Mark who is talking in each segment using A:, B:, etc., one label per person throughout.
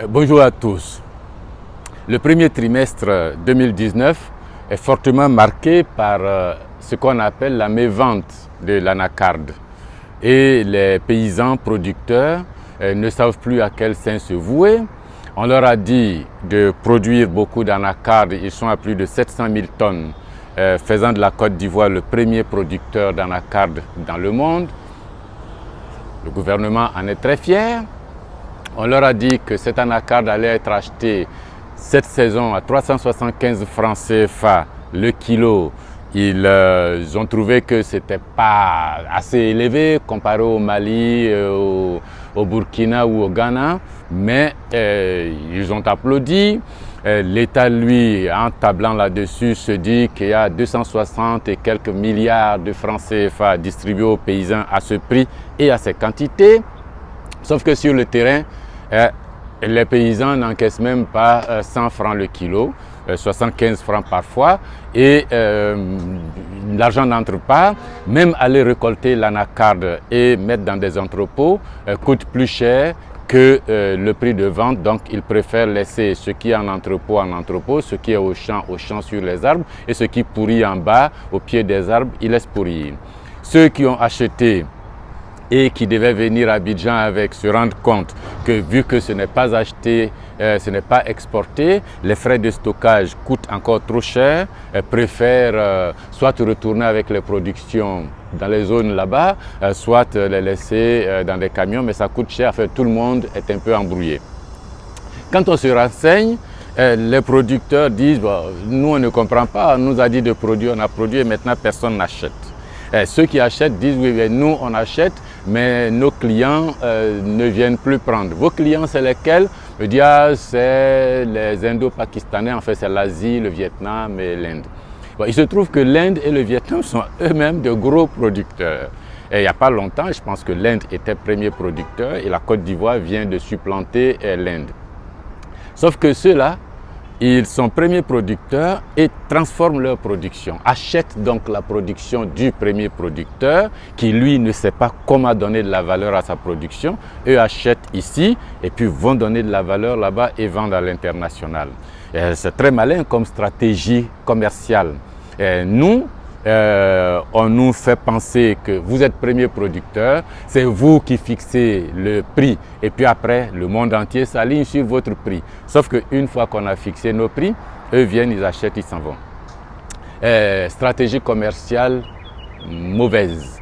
A: Bonjour à tous. Le premier trimestre 2019 est fortement marqué par ce qu'on appelle la mévente de l'anacarde. Et les paysans producteurs ne savent plus à quel saint se vouer. On leur a dit de produire beaucoup d'anacarde. Ils sont à plus de 700 000 tonnes, faisant de la Côte d'Ivoire le premier producteur d'anacarde dans le monde. Le gouvernement en est très fier. On leur a dit que cette anacarde allait être achetée cette saison à 375 francs CFA le kilo. Ils ont trouvé que ce n'était pas assez élevé comparé au Mali, au Burkina ou au Ghana, mais ils ont applaudi. L'État, lui, en tablant là-dessus, se dit qu'il y a 260 et quelques milliards de francs CFA distribués aux paysans à ce prix et à ces quantités. Sauf que sur le terrain, les paysans n'encaissent même pas 100 francs le kilo, 75 francs parfois, et l'argent n'entre pas. Même aller récolter l'anacarde et mettre dans des entrepôts coûte plus cher que le prix de vente. Donc ils préfèrent laisser ce qui est en entrepôt, ce qui est au champ sur les arbres, et ce qui pourrit en bas au pied des arbres, ils laissent pourrir. Ceux qui ont acheté et qui devaient venir à Abidjan avec se rendre compte que vu que ce n'est pas acheté, ce n'est pas exporté, les frais de stockage coûtent encore trop cher, préfèrent soit retourner avec les productions dans les zones là-bas, soit les laisser dans des camions, mais ça coûte cher, enfin, tout le monde est un peu embrouillé. Quand on se renseigne, les producteurs disent bon, nous on ne comprend pas, on nous a dit de produire, on a produit et maintenant personne n'achète. Ceux qui achètent disent oui, nous on achète, mais nos clients ne viennent plus prendre. Vos clients, c'est lesquels? Je dis, c'est les Indo-Pakistanais, en fait c'est l'Asie, le Vietnam et l'Inde. Bon, il se trouve que l'Inde et le Vietnam sont eux-mêmes de gros producteurs. Et il n'y a pas longtemps, je pense que l'Inde était premier producteur et la Côte d'Ivoire vient de supplanter l'Inde. Sauf que ceux-là, ils sont premiers producteurs et transforment leur production, achètent donc la production du premier producteur qui lui ne sait pas comment donner de la valeur à sa production. Eux achètent ici et puis vont donner de la valeur là-bas et vendent à l'international. C'est très malin comme stratégie commerciale. Nous, on nous fait penser que vous êtes premier producteur, c'est vous qui fixez le prix et puis après le monde entier s'aligne sur votre prix. Sauf qu'une fois qu'on a fixé nos prix, eux viennent, ils achètent, ils s'en vont. Stratégie commerciale mauvaise.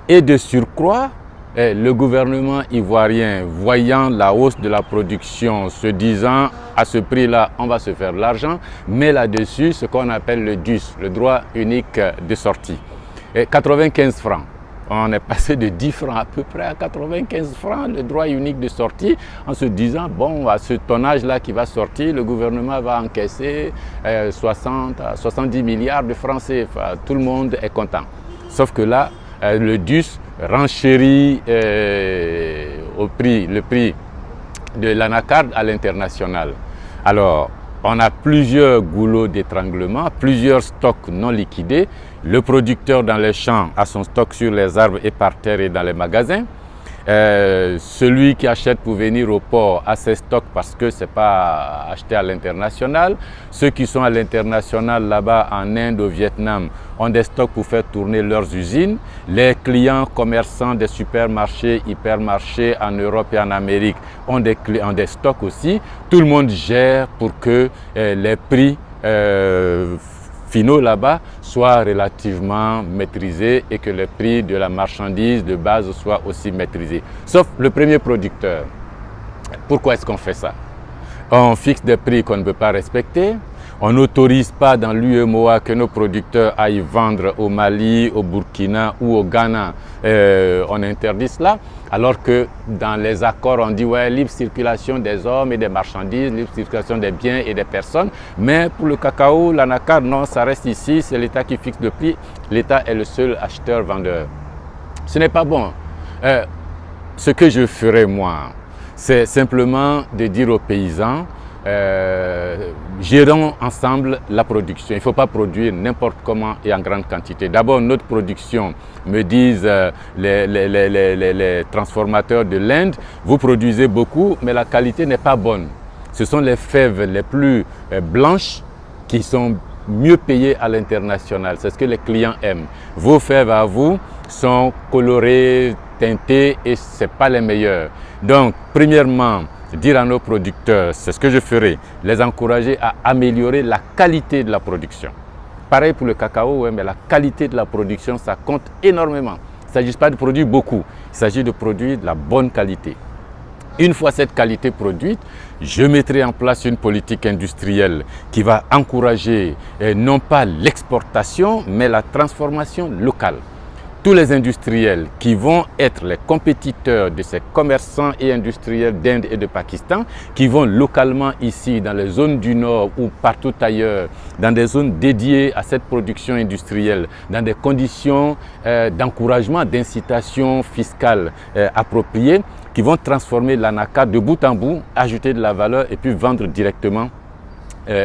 A: Et de surcroît, le gouvernement ivoirien, voyant la hausse de la production, se disant à ce prix-là, on va se faire de l'argent, met là-dessus ce qu'on appelle le DUS, le droit unique de sortie. 95 francs. On est passé de 10 francs à peu près à 95 francs, le droit unique de sortie, en se disant, bon, à ce tonnage-là qui va sortir, le gouvernement va encaisser 60 à 70 milliards de francs CFA. Tout le monde est content. Sauf que là, le DUS renchérit le prix de l'anacarde à l'international. Alors, on a plusieurs goulots d'étranglement, plusieurs stocks non liquidés. Le producteur dans les champs a son stock sur les arbres et par terre et dans les magasins. Celui qui achète pour venir au port a ses stocks parce que ce n'est pas acheté à l'international. Ceux qui sont à l'international là-bas en Inde, au Vietnam, ont des stocks pour faire tourner leurs usines. Les clients commerçants des supermarchés, hypermarchés en Europe et en Amérique ont des stocks aussi. Tout le monde gère pour que les prix finaux là-bas soient relativement maîtrisés et que le prix de la marchandise de base soit aussi maîtrisé. Sauf le premier producteur. Pourquoi est-ce qu'on fait ça? On fixe des prix qu'on ne peut pas respecter. On n'autorise pas dans l'UEMOA que nos producteurs aillent vendre au Mali, au Burkina ou au Ghana. On interdit cela. Alors que dans les accords, on dit ouais, libre circulation des hommes et des marchandises, libre circulation des biens et des personnes. Mais pour le cacao, l'anacarde, non, ça reste ici. C'est l'État qui fixe le prix. L'État est le seul acheteur-vendeur. Ce n'est pas bon. Ce que je ferai moi, c'est simplement de dire aux paysans, gérons ensemble la production. Il ne faut pas produire n'importe comment et en grande quantité. D'abord, notre production, me disent les transformateurs de l'Inde, vous produisez beaucoup, mais la qualité n'est pas bonne. Ce sont les fèves les plus blanches qui sont mieux payées à l'international. C'est ce que les clients aiment. Vos fèves à vous sont colorées, teintées et ce n'est pas les meilleures. Donc, premièrement, dire à nos producteurs, c'est ce que je ferai, les encourager à améliorer la qualité de la production. Pareil pour le cacao, mais la qualité de la production, ça compte énormément. Il ne s'agit pas de produire beaucoup, il s'agit de produire de la bonne qualité. Une fois cette qualité produite, je mettrai en place une politique industrielle qui va encourager non pas l'exportation, mais la transformation locale. Tous les industriels qui vont être les compétiteurs de ces commerçants et industriels d'Inde et de Pakistan, qui vont localement ici dans les zones du Nord ou partout ailleurs, dans des zones dédiées à cette production industrielle, dans des conditions d'encouragement, d'incitation fiscale appropriées, qui vont transformer l'anacarde de bout en bout, ajouter de la valeur et puis vendre directement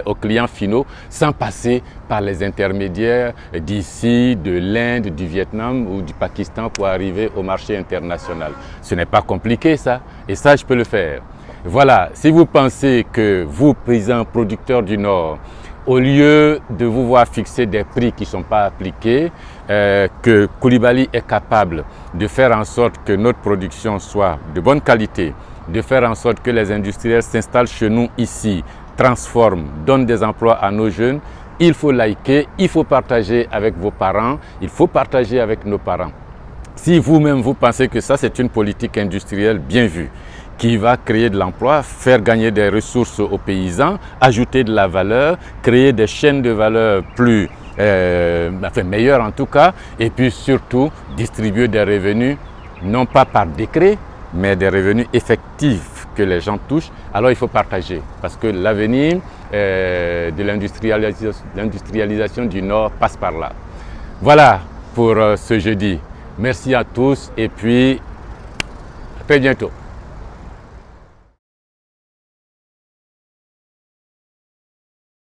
A: aux clients finaux sans passer par les intermédiaires d'ici, de l'Inde, du Vietnam ou du Pakistan pour arriver au marché international. Ce n'est pas compliqué ça, et ça je peux le faire. Voilà, si vous pensez que vous, paysans producteurs du Nord, au lieu de vous voir fixer des prix qui ne sont pas appliqués, que Coulibaly est capable de faire en sorte que notre production soit de bonne qualité, de faire en sorte que les industriels s'installent chez nous ici, transforment, donnent des emplois à nos jeunes, il faut liker, il faut partager avec vos parents, il faut partager avec nos parents. Si vous-même vous pensez que ça c'est une politique industrielle bien vue, qui va créer de l'emploi, faire gagner des ressources aux paysans, ajouter de la valeur, créer des chaînes de valeur plus meilleures en tout cas, et puis surtout distribuer des revenus, non pas par décret, mais des revenus effectifs que les gens touchent, alors il faut partager. Parce que l'avenir de l'industrialisation du Nord passe par là. Voilà pour ce jeudi. Merci à tous et puis à très bientôt.